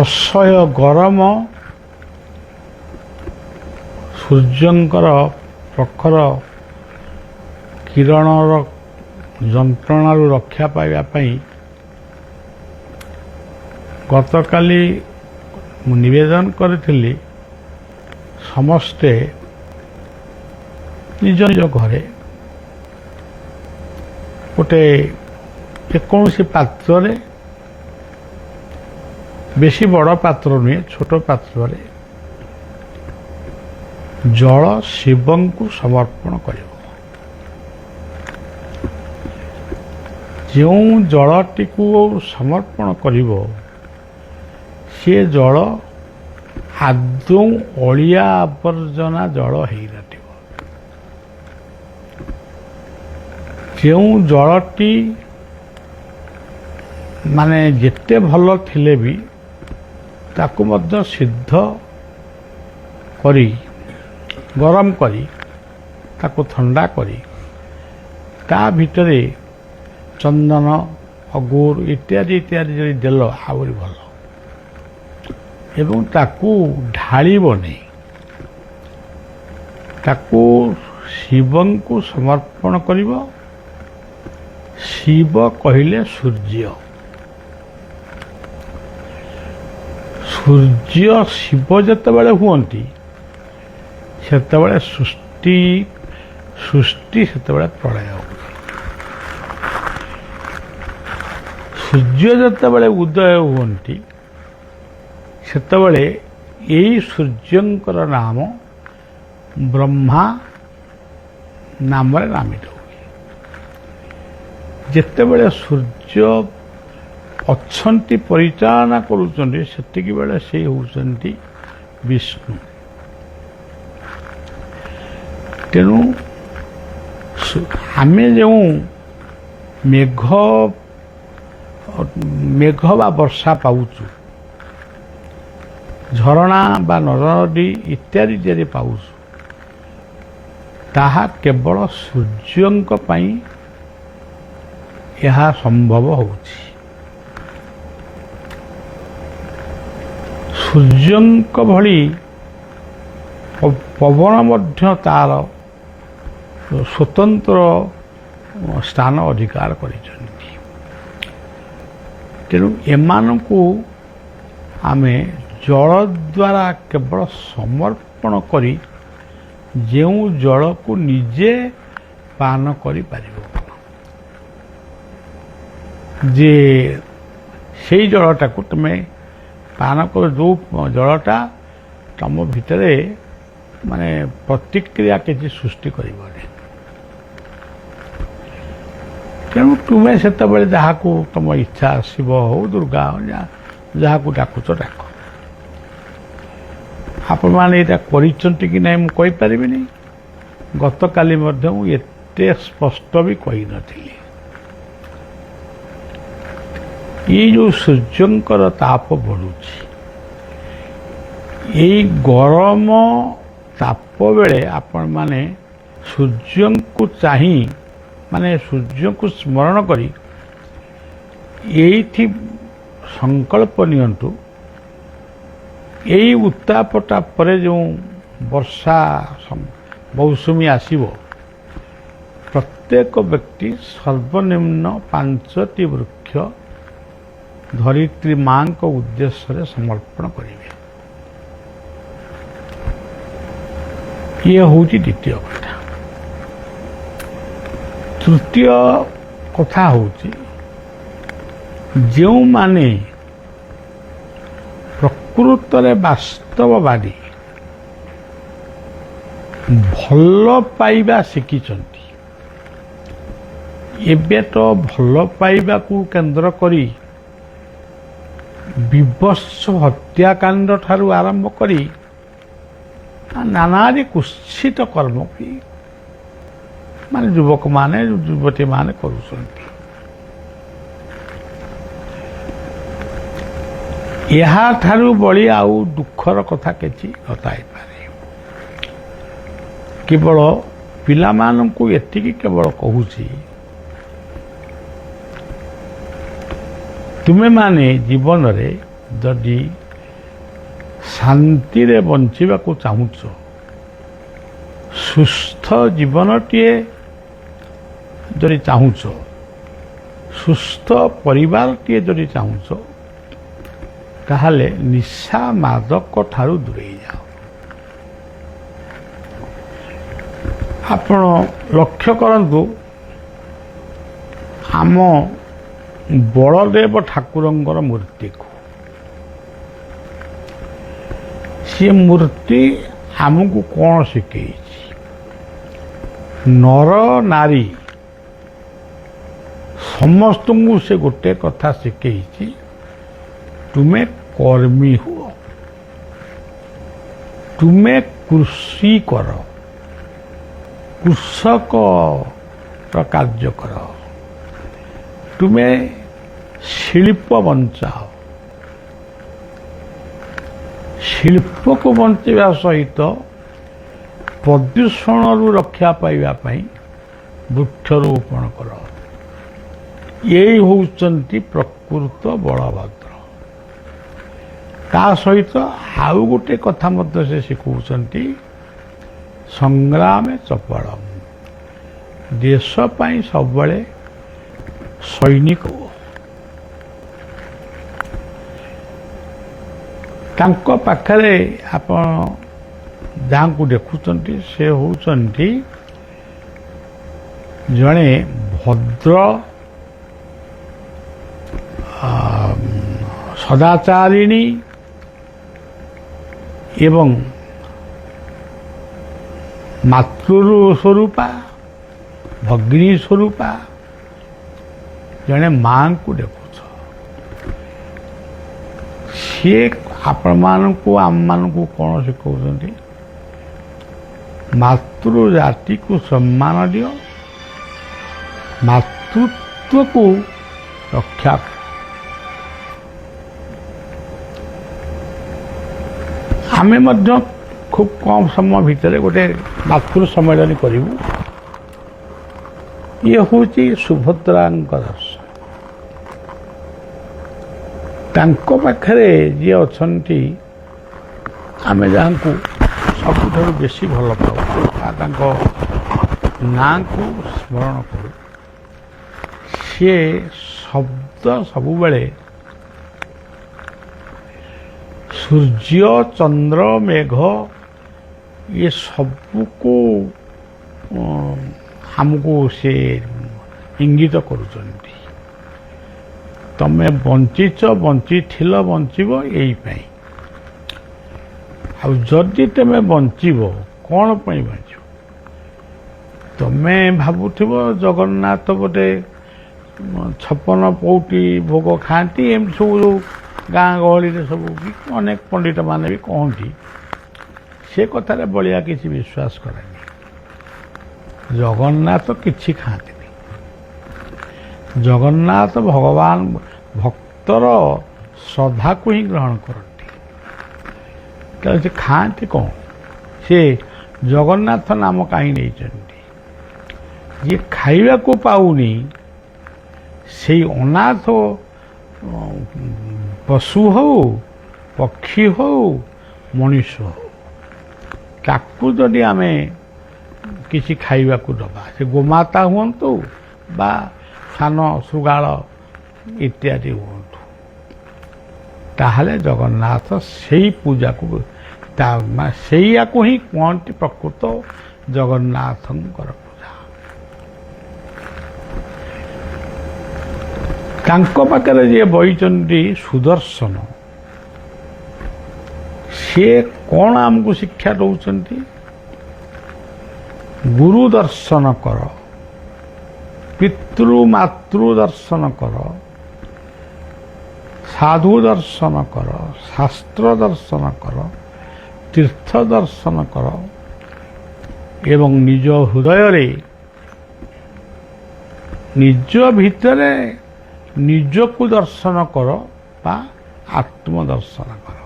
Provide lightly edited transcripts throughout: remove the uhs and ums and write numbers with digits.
ଅସହ୍ୟ ଗରମ ସୂର୍ଯ୍ୟଙ୍କର ପ୍ରଖର କିରଣର ଯନ୍ତ୍ରଣାରୁ ରକ୍ଷା ପାଇବା ପାଇଁ ଗତକାଲି ମୁଁ ନିବେଦନ କରିଥିଲି ସମସ୍ତେ ନିଜ ନିଜ ଘରେ ଗୋଟେ ଯେକୌଣସି ପାତ୍ରରେ, ବେଶୀ ବଡ଼ ପାତ୍ର ନୁହେଁ, ଛୋଟ ପାତ୍ରରେ ଜଳ ଶିବଙ୍କୁ ସମର୍ପଣ କରିବ। ଯେଉଁ ଜଳଟିକୁ ସମର୍ପଣ କରିବ ସେ ଜଳ ଆଦୌ ଅଳିଆ ଆବର୍ଜନା ଜଳ ହେଇନଥିବ। ଯେଉଁ ଜଳଟି ମାନେ ଯେତେ ଭଲ ଥିଲେ ବି ତାକୁ ମଧ୍ୟ ସିଦ୍ଧ କରି ଗରମ କରି ତାକୁ ଥଣ୍ଡା କରି ତା ଭିତରେ ଚନ୍ଦନ, ଅଗୁର ଇତ୍ୟାଦି ଇତ୍ୟାଦି ଯଦି ଦେଲ ଆହୁରି ଭଲ, ଏବଂ ତାକୁ ଢାଳିବନି, ତାକୁ ଶିବଙ୍କୁ ସମର୍ପଣ କରିବ। ଶିବ କହିଲେ ସୂର୍ଯ୍ୟ। ସୂର୍ଯ୍ୟ ଶିବ ଯେତେବେଳେ ହୁଅନ୍ତି ସେତେବେଳେ ସୃଷ୍ଟି ସେତେବେଳେ ପ୍ରଳୟ ହୁଏ। ସୂର୍ଯ୍ୟ ଯେତେବେଳେ ଉଦୟ ହୁଅନ୍ତି ସେତେବେଳେ ଏଇ ସୂର୍ଯ୍ୟଙ୍କର ନାମ ବ୍ରହ୍ମା ନାମରେ ନାମିତ ହୁଏ। ଯେତେବେଳେ ସୂର୍ଯ୍ୟ ଅଛନ୍ତି ପରିଚାଳନା କରୁଛନ୍ତି ସେତିକି ବେଳେ ସେ ହେଉଛନ୍ତି ବିଷ୍ଣୁ। ତେଣୁ ଆମେ ଯେଉଁ ମେଘ ବା ବର୍ଷା ପାଉଛୁ, ଝରଣା ବା ନଦୀ ଇତ୍ୟାଦି ଇତ୍ୟାଦି ପାଉଛୁ, ତାହା କେବଳ ସୂର୍ଯ୍ୟଙ୍କ ପାଇଁ ଏହା ସମ୍ଭବ ହେଉଛି। ସୂର୍ଯ୍ୟଙ୍କ ଭଳି ପବନ ମଧ୍ୟ ତାର ସ୍ୱତନ୍ତ୍ର ସ୍ଥାନ ଅଧିକାର କରିଛନ୍ତି। ତେଣୁ ଏମାନଙ୍କୁ ଆମେ ଜଳ ଦ୍ୱାରା କେବଳ ସମର୍ପଣ କରି ଯେଉଁ ଜଳକୁ ନିଜେ ପାନ କରିପାରିବ, ଯେ ସେଇ ଜଳଟାକୁ ତୁମେ ପାନ କର, ଯେଉଁ ଜଳଟା ତମ ଭିତରେ ମାନେ ପ୍ରତିକ୍ରିୟା କିଛି ସୃଷ୍ଟି କରିବନି। ତେଣୁ ତୁମେ ସେତେବେଳେ ଯାହାକୁ ତମ ଇଚ୍ଛା, ଶିବ ହଉ, ଦୁର୍ଗା ହଉ, ଯାହାକୁ ଡାକୁଛ ଡାକ। ଆପଣମାନେ ଏଇଟା କରିଛନ୍ତି କି ନାହିଁ ମୁଁ କହିପାରିବିନି। ଗତକାଲି ମଧ୍ୟ ମୁଁ ଏତେ ସ୍ପଷ୍ଟ ବି କହିନଥିଲି। ଏଇ ଯେଉଁ ସୂର୍ଯ୍ୟଙ୍କର ତାପ ବଢ଼ୁଛି, ଏଇ ଗରମ ତାପ ବେଳେ ଆପଣମାନେ ସୂର୍ଯ୍ୟଙ୍କୁ ଚାହିଁ, ମାନେ ସୂର୍ଯ୍ୟଙ୍କୁ ସ୍ମରଣ କରି ଏଇଠି ସଂକଳ୍ପ ନିଅନ୍ତୁ, ଏଇ ଉତ୍ତାପଟା ପରେ ଯେଉଁ ବର୍ଷା ମୌସୁମୀ ଆସିବ, ପ୍ରତ୍ୟେକ ବ୍ୟକ୍ତି ସର୍ବନିମ୍ନ 5ଟି ବୃକ୍ଷ ଧରିତ୍ରୀ ମାଙ୍କ ଉଦ୍ଦେଶ୍ୟରେ ସମର୍ପଣ କରିବେ। ଇଏ ହେଉଛି ଦ୍ୱିତୀୟ କଥା। ତୃତୀୟ କଥା ହେଉଛି, ଯେଉଁମାନେ ପ୍ରକୃତରେ ବାସ୍ତବବାଦୀ, ଭଲ ପାଇବା ଶିଖିଛନ୍ତି, ଏବେ ତ ଭଲ ପାଇବାକୁ କେନ୍ଦ୍ର କରି ବିଭତ୍ସ ହତ୍ୟାକାଣ୍ଡ ଠାରୁ ଆରମ୍ଭ କରି ନାନାଦି କୁତ୍ସିତ କର୍ମ ବି ମାନେ ଯୁବକମାନେ, ଯୁବତୀମାନେ କରୁଛନ୍ତି। ଏହାଠାରୁ ବଳି ଆଉ ଦୁଃଖର କଥା କିଛି ନଥାଇପାରେ। କେବଳ ପିଲାମାନଙ୍କୁ ଏତିକି କେବଳ କହୁଛି, ତୁମେ ମାନେ ଜୀବନରେ ଯଦି ଶାନ୍ତିରେ ବଞ୍ଚିବାକୁ ଚାହୁଁଛ, ସୁସ୍ଥ ଜୀବନଟିଏ ଯଦି ଚାହୁଁଛ, ସୁସ୍ଥ ପରିବାରଟିଏ ଯଦି ଚାହୁଁଛ, ତାହେଲେ ନିଶା ମାଦକ ଠାରୁ ଦୂରେଇ ଯାଅ। ଆପଣ ଲକ୍ଷ୍ୟ କରନ୍ତୁ, ଆମ ବଳଦେବ ଠାକୁରଙ୍କର ମୂର୍ତ୍ତିକୁ, ସେ ମୂର୍ତ୍ତି ଆମକୁ କ'ଣ ଶିଖେଇଛି? ନର ନାରୀ ସମସ୍ତଙ୍କୁ ସେ ଗୋଟେ କଥା ଶିଖେଇଛି, ତୁମେ କର୍ମୀ ହୁଅ, ତୁମେ କୃଷି କର, କୃଷକର କାର୍ଯ୍ୟ କର, ତୁମେ ଶିଳ୍ପ ବଞ୍ଚାଅ। ଶିଳ୍ପକୁ ବଞ୍ଚାଇବା ସହିତ ପ୍ରଦୂଷଣରୁ ରକ୍ଷା ପାଇବା ପାଇଁ ବୃକ୍ଷରୋପଣ କର। ଏଇ ହେଉଛନ୍ତି ପ୍ରକୃତ ବଳଭଦ୍ର। ତା ସହିତ ଆଉ ଗୋଟେ କଥା ମଧ୍ୟ ସେ ଶିଖଉଛନ୍ତି, ସଂଗ୍ରାମେ ଚପଳମ୍, ଦେଶ ପାଇଁ ସବୁବେଳେ ସୈନିକ। ତାଙ୍କ ପାଖରେ ଆପଣ ଯାହାଙ୍କୁ ଦେଖୁଛନ୍ତି, ସେ ହେଉଛନ୍ତି ଜଣେ ଭଦ୍ର ସଦାଚାରିଣୀ ଏବଂ ମାତୃ ସ୍ୱରୂପା, ଭଗ୍ନୀ ସ୍ୱରୂପା ଜଣେ ମାଙ୍କୁ ଦେଖୁଛ। ସିଏ ଆପଣମାନଙ୍କୁ ଆମମାନଙ୍କୁ କ'ଣ ଶିଖଉଛନ୍ତି? ମାତୃ ଜାତିକୁ ସମ୍ମାନ ଦିଅ, ମାତୃତ୍ୱକୁ ରକ୍ଷା କର। ଆମେ ମଧ୍ୟ ଖୁବ୍ କମ୍ ସମୟ ଭିତରେ ଗୋଟେ ମାତୃ ସମ୍ମିଳନୀ କରିବୁ। ଇଏ ହେଉଛି ସୁଭଦ୍ରାଙ୍କ ଦର୍ଶନ। ତାଙ୍କ ପାଖରେ ଯିଏ ଅଛନ୍ତି, ଆମେ ଯାହାଙ୍କୁ ସବୁଠାରୁ ବେଶୀ ଭଲ ପାଉ, ତାଙ୍କ ନାଁକୁ ସ୍ମରଣ କରୁ, ସିଏ ଶବ୍ଦ ସବୁବେଳେ ସୂର୍ଯ୍ୟ, ଚନ୍ଦ୍ର, ମେଘ ଇଏ ସବୁକୁ ଆମକୁ ସେ ଇଙ୍ଗିତ କରୁଛନ୍ତି। ତମେ ବଞ୍ଚିଛ, ବଞ୍ଚିଥିଲ, ବଞ୍ଚିବ ଏଇପାଇଁ। ଆଉ ଯଦି ତମେ ବଞ୍ଚିବ, କ'ଣ ପାଇଁ ବଞ୍ଚିବ? ତମେ ଭାବୁଥିବ ଜଗନ୍ନାଥ ଗୋଟେ 56 ପଉଟି ଭୋଗ ଖାଆନ୍ତି, ଏମିତି ସବୁ ଯେଉଁ ଗାଁ ଗହଳିରେ ସବୁ ଅନେକ ପଣ୍ଡିତମାନେ ବି କହନ୍ତି, ସେ କଥାରେ ବଳିଆ କିଛି ବିଶ୍ୱାସ କରେନି। ଜଗନ୍ନାଥ କିଛି ଖାଆନ୍ତିନି। ଜଗନ୍ନାଥ ଭଗବାନ ଭକ୍ତର ଶ୍ରଦ୍ଧାକୁ ହିଁ ଗ୍ରହଣ କରନ୍ତି। ତାହେଲେ ସେ ଖାଆନ୍ତି କ'ଣ? ସେ ଜଗନ୍ନାଥ ନାମ କାହିଁ ନେଇଛନ୍ତି? ଯିଏ ଖାଇବାକୁ ପାଉନି, ସେଇ ଅନାଥ ପଶୁ ହଉ, ପକ୍ଷୀ ହଉ, ମଣିଷ ହଉ, ତାକୁ ଯଦି ଆମେ କିଛି ଖାଇବାକୁ ଦେବା, ସେ ଗୋମାତା ହୁଅନ୍ତୁ ବା ସାନ ଶୃଗାଳ ଇତ୍ୟାଦି ହୁଅନ୍ତୁ, ତାହେଲେ ଜଗନ୍ନାଥ ସେଇ ପୂଜାକୁ ସେଇଆକୁ ହିଁ କୁହନ୍ତି ପ୍ରକୃତ ଜଗନ୍ନାଥଙ୍କର ପୂଜା। ତାଙ୍କ ପାଖରେ ଯିଏ ବହିଛନ୍ତି ସୁଦର୍ଶନ, ସିଏ କ'ଣ ଆମକୁ ଶିକ୍ଷା ଦେଉଛନ୍ତି? ଗୁରୁ ଦର୍ଶନ କର, ପିତୃ ମାତୃ ଦର୍ଶନ କର, ସାଧୁ ଦର୍ଶନ କର, ଶାସ୍ତ୍ର ଦର୍ଶନ କର, ତୀର୍ଥ ଦର୍ଶନ କର ଏବଂ ନିଜ ହୃଦୟରେ, ନିଜ ଭିତରେ ନିଜକୁ ଦର୍ଶନ କର ବା ଆତ୍ମଦର୍ଶନ କର।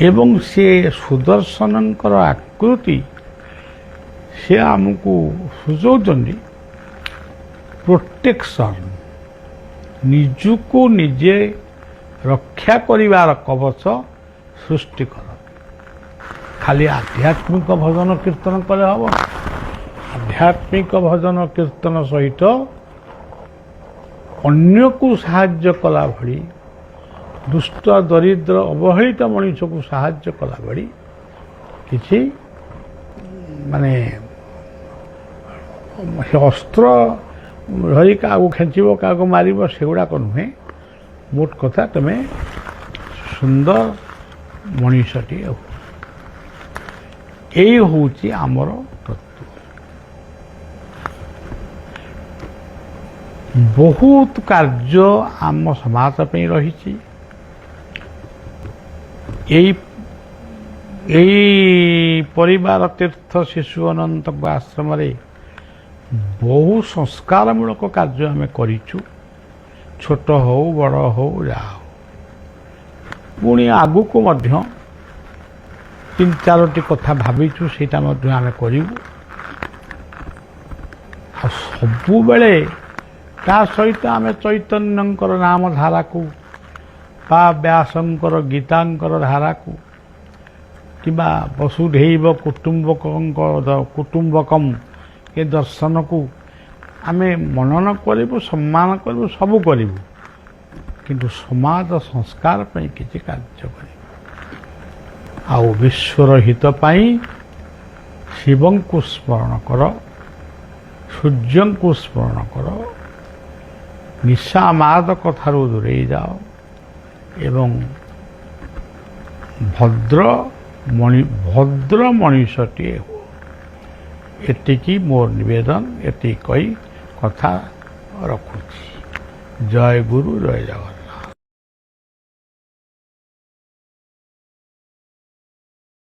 ଏବଂ ସେ ସୁଦର୍ଶନଙ୍କର ଆକୃତି ସେ ଆମକୁ ସୂଚାଉଛନ୍ତି ପ୍ରୋଟେକ୍ସନ୍, ନିଜକୁ ନିଜେ ରକ୍ଷା କରିବାର କବଚ ସୃଷ୍ଟି କର। ଖାଲି ଆଧ୍ୟାତ୍ମିକ ଭଜନ କୀର୍ତ୍ତନ କଲେ ହେବ। ଆଧ୍ୟାତ୍ମିକ ଭଜନ କୀର୍ତ୍ତନ ସହିତ ଅନ୍ୟକୁ ସାହାଯ୍ୟ କଲା ଭଳି, ଦୁଷ୍ଟ ଦରିଦ୍ର ଅବହେଳିତ ମଣିଷକୁ ସାହାଯ୍ୟ କଲା ଭଳି କିଛି ମାନେ ଅସ୍ତ୍ର ଧରି କାହାକୁ ଖେଞ୍ଚିବ, କାହାକୁ ମାରିବ, ସେଗୁଡ଼ାକ ନୁହେଁ। ମୋଟ କଥା ତୁମେ ସୁନ୍ଦର ମଣିଷଟିଏ ହୁଅ। ଏଇ ହେଉଛି ଆମର ତତ୍ତ୍ୱ। ବହୁତ କାର୍ଯ୍ୟ ଆମ ସମାଜ ପାଇଁ ରହିଛି। ଏଇ ପରିବାର ତୀର୍ଥ ଶିଶୁ ଅନନ୍ତଙ୍କ ଆଶ୍ରମରେ ବହୁ ସଂସ୍କାରମୂଳକ କାର୍ଯ୍ୟ ଆମେ କରିଛୁ, ଛୋଟ ହଉ ବଡ଼ ହଉ ଯାହା ହଉ। ପୁଣି ଆଗକୁ ମଧ୍ୟ 3-4ଟି କଥା ଭାବିଛୁ, ସେଇଟା ମଧ୍ୟ ଆମେ କରିବୁ। ଆଉ ସବୁବେଳେ ତା ସହିତ ଆମେ ଚୈତନ୍ୟଙ୍କର ନାମ ଧାରାକୁ ବା ବ୍ୟାସଙ୍କର ଗୀତାଙ୍କର ଧାରାକୁ କିମ୍ବା ବସୁଧୈବ କୁଟୁମ୍ବକମ୍ ଏ ଦର୍ଶନକୁ ଆମେ ମନନ କରିବୁ, ସମ୍ମାନ କରିବୁ, ସବୁ କରିବୁ। କିନ୍ତୁ ସମାଜ ସଂସ୍କାର ପାଇଁ କିଛି କାର୍ଯ୍ୟ କରିବୁ। ଆଉ ବିଶ୍ୱର ହିତ ପାଇଁ ଶିବଙ୍କୁ ସ୍ମରଣ କର, ସୂର୍ଯ୍ୟଙ୍କୁ ସ୍ମରଣ କର, ନିଶା ମାଦକ ଠାରୁ ଦୂରେଇ ଯାଅ ଏବଂ ଭଦ୍ର ମଣିଷଟିଏ ହୁଅ। ଏତିକି ମୋର ନିବେଦନ। ଏତିକି କହି କଥା ରଖୁଛି। ଜୟ ଗୁରୁ, ଜୟ ଜଗନ୍ନାଥ।